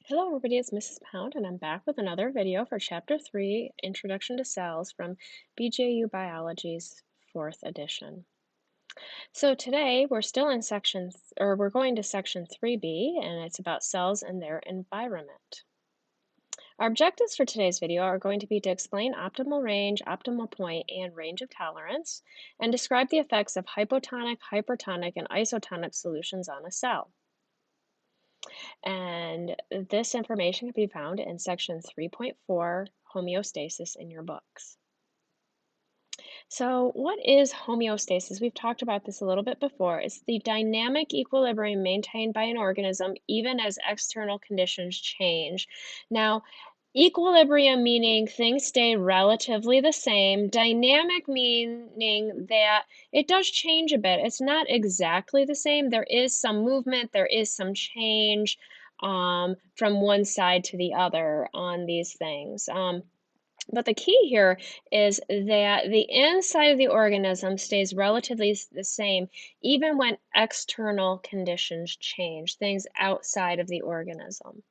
Hello everybody, it's Mrs. Pound and I'm back with another video for Chapter 3, Introduction to Cells from BJU Biology's 4th edition. So today we're still in we're going to section 3b and it's about cells and their environment. Our objectives for today's video are going to be to explain optimal range, optimal point, and range of tolerance, and describe the effects of hypotonic, hypertonic, and isotonic solutions on a cell. And this information can be found in section 3.4, Homeostasis, in your books. So what is homeostasis? We've talked about this a little bit before. It's the dynamic equilibrium maintained by an organism even as external conditions change. Now, equilibrium meaning things stay relatively the same. Dynamic meaning that it does change a bit. It's not exactly the same. There is some movement, there is some change from one side to the other on these things. But the key here is that the inside of the organism stays relatively the same even when external conditions change, things outside of the organism.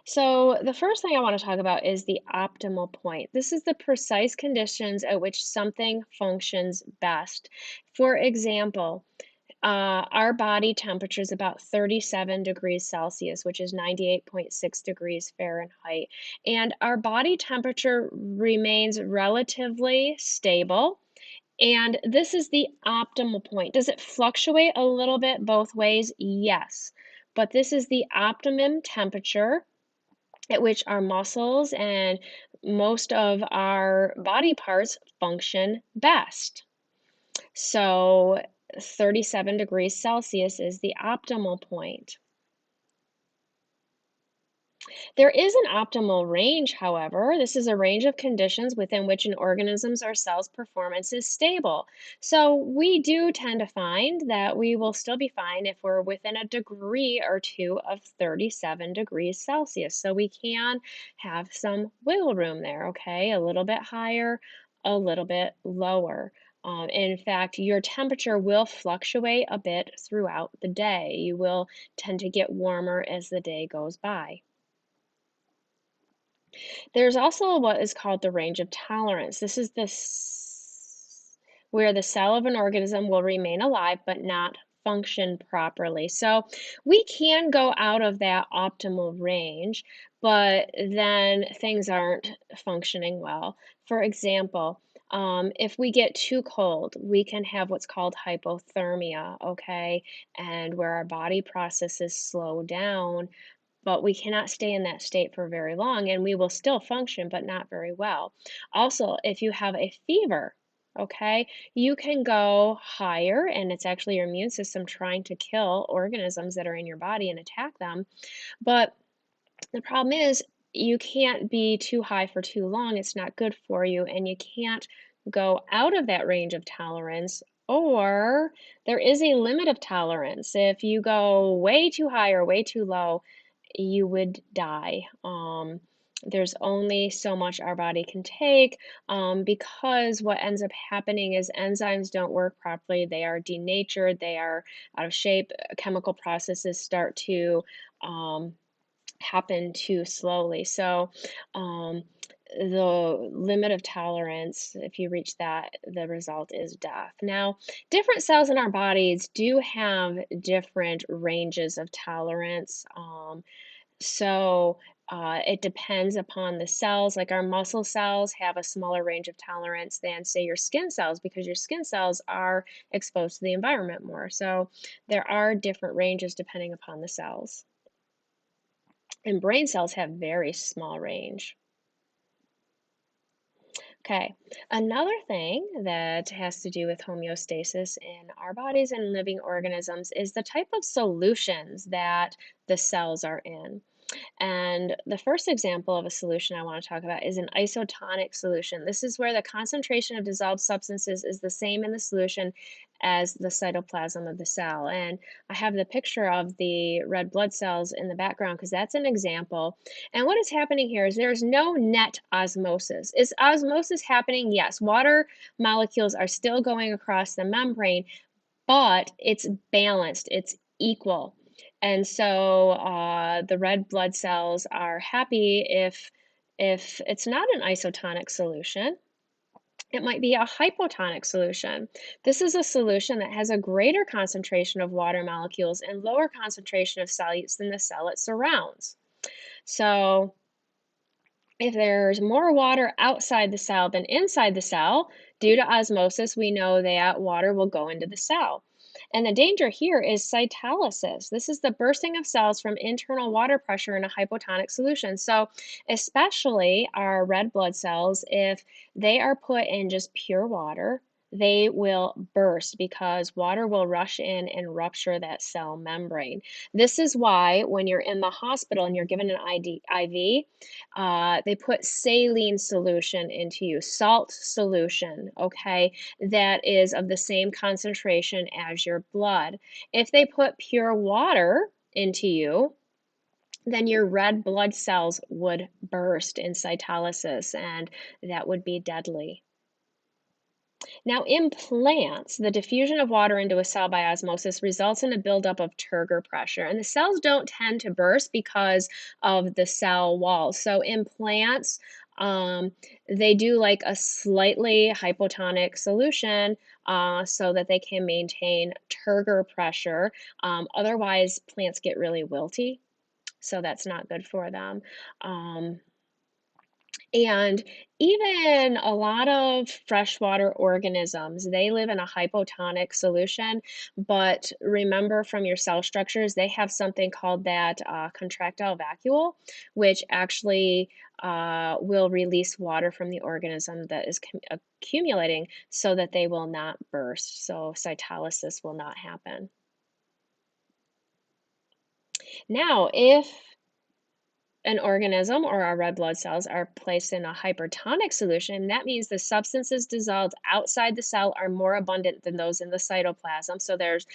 So the first thing I want to talk about is the optimal point. This is the precise conditions at which something functions best. For example, our body temperature is about 37 degrees Celsius, which is 98.6 degrees Fahrenheit. And our body temperature remains relatively stable. And this is the optimal point. Does it fluctuate a little bit both ways? Yes. But this is the optimum temperature at which our muscles and most of our body parts function best. So 37 degrees Celsius is the optimal point. There is an optimal range, however. This is a range of conditions within which an organism's or cell's performance is stable. So we do tend to find that we will still be fine if we're within a degree or two of 37 degrees Celsius. So we can have some wiggle room there, okay? A little bit higher, a little bit lower. In fact, your temperature will fluctuate a bit throughout the day. You will tend to get warmer as the day goes by. There's also what is called the range of tolerance. This is where the cell of an organism will remain alive but not function properly. So we can go out of that optimal range, but then things aren't functioning well. For example, if we get too cold, we can have what's called hypothermia, okay? And where our body processes slow down, but we cannot stay in that state for very long and we will still function, but not very well. Also, if you have a fever, okay, you can go higher and it's actually your immune system trying to kill organisms that are in your body and attack them. But the problem is you can't be too high for too long. It's not good for you and you can't go out of that range of tolerance, or there is a limit of tolerance. If you go way too high or way too low, you would die. There's only so much our body can take because what ends up happening is enzymes don't work properly. They are denatured, they are out of shape. Chemical processes start to happen too slowly. So, the limit of tolerance, if you reach that, the result is death. Now, different cells in our bodies do have different ranges of tolerance. It depends upon the cells. Like our muscle cells have a smaller range of tolerance than, say, your skin cells, because your skin cells are exposed to the environment more. So there are different ranges depending upon the cells. And brain cells have very small range. Okay, another thing that has to do with homeostasis in our bodies and living organisms is the type of solutions that the cells are in. And the first example of a solution I want to talk about is an isotonic solution. This is where the concentration of dissolved substances is the same in the solution as the cytoplasm of the cell. And I have the picture of the red blood cells in the background because that's an example. And what is happening here is there's no net osmosis. Is osmosis happening? Yes. Water molecules are still going across the membrane, but it's balanced, it's equal. And so the red blood cells are happy if it's not an isotonic solution. It might be a hypotonic solution. This is a solution that has a greater concentration of water molecules and lower concentration of solutes than the cell it surrounds. So if there's more water outside the cell than inside the cell, due to osmosis, we know that water will go into the cell. And the danger here is cytolysis. This is the bursting of cells from internal water pressure in a hypotonic solution. So, especially our red blood cells, if they are put in just pure water, they will burst because water will rush in and rupture that cell membrane. This is why when you're in the hospital and you're given an IV, they put saline solution into you, salt solution, okay, that is of the same concentration as your blood. If they put pure water into you, then your red blood cells would burst in cytolysis, and that would be deadly. Now, in plants, the diffusion of water into a cell by osmosis results in a buildup of turgor pressure, and the cells don't tend to burst because of the cell walls. So, in plants, um, they do like a slightly hypotonic solution so that they can maintain turgor pressure. Otherwise, plants get really wilty, so that's not good for them. Um, and even a lot of freshwater organisms, they live in a hypotonic solution, but remember from your cell structures, they have something called that contractile vacuole, which actually will release water from the organism that is accumulating so that they will not burst. So cytolysis will not happen. Now, if an organism or our red blood cells are placed in a hypertonic solution, that means the substances dissolved outside the cell are more abundant than those in the cytoplasm. So there's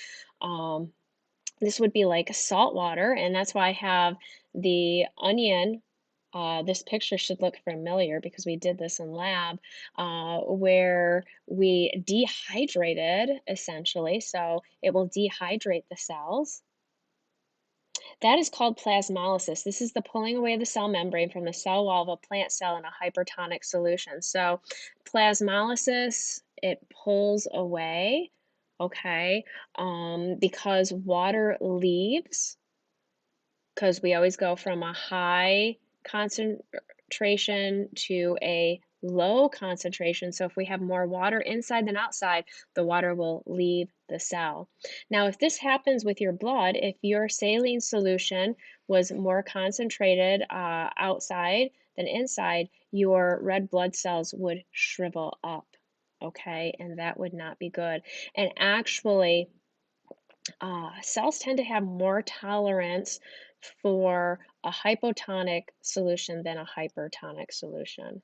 um, this would be like salt water, and that's why I have the onion. This picture should look familiar because we did this in lab, where we dehydrated essentially. So it will dehydrate the cells. That is called plasmolysis. This is the pulling away of the cell membrane from the cell wall of a plant cell in a hypertonic solution. So, plasmolysis, it pulls away, okay, because water leaves because we always go from a high concentration to a low concentration. So if we have more water inside than outside, the water will leave the cell. Now, if this happens with your blood, if your saline solution was more concentrated outside than inside, your red blood cells would shrivel up. Okay, and that would not be good. And actually, cells tend to have more tolerance for a hypotonic solution than a hypertonic solution.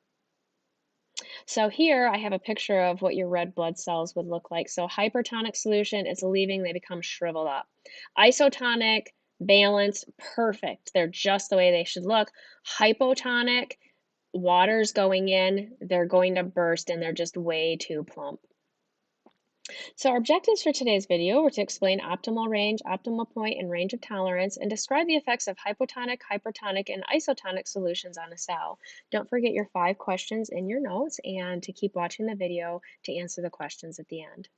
So here I have a picture of what your red blood cells would look like. So hypertonic solution is leaving, they become shriveled up. Isotonic, balanced, perfect. They're just the way they should look. Hypotonic, water's going in, they're going to burst and they're just way too plump. So our objectives for today's video were to explain optimal range, optimal point, and range of tolerance, and describe the effects of hypotonic, hypertonic, and isotonic solutions on a cell. Don't forget your 5 questions in your notes and to keep watching the video to answer the questions at the end.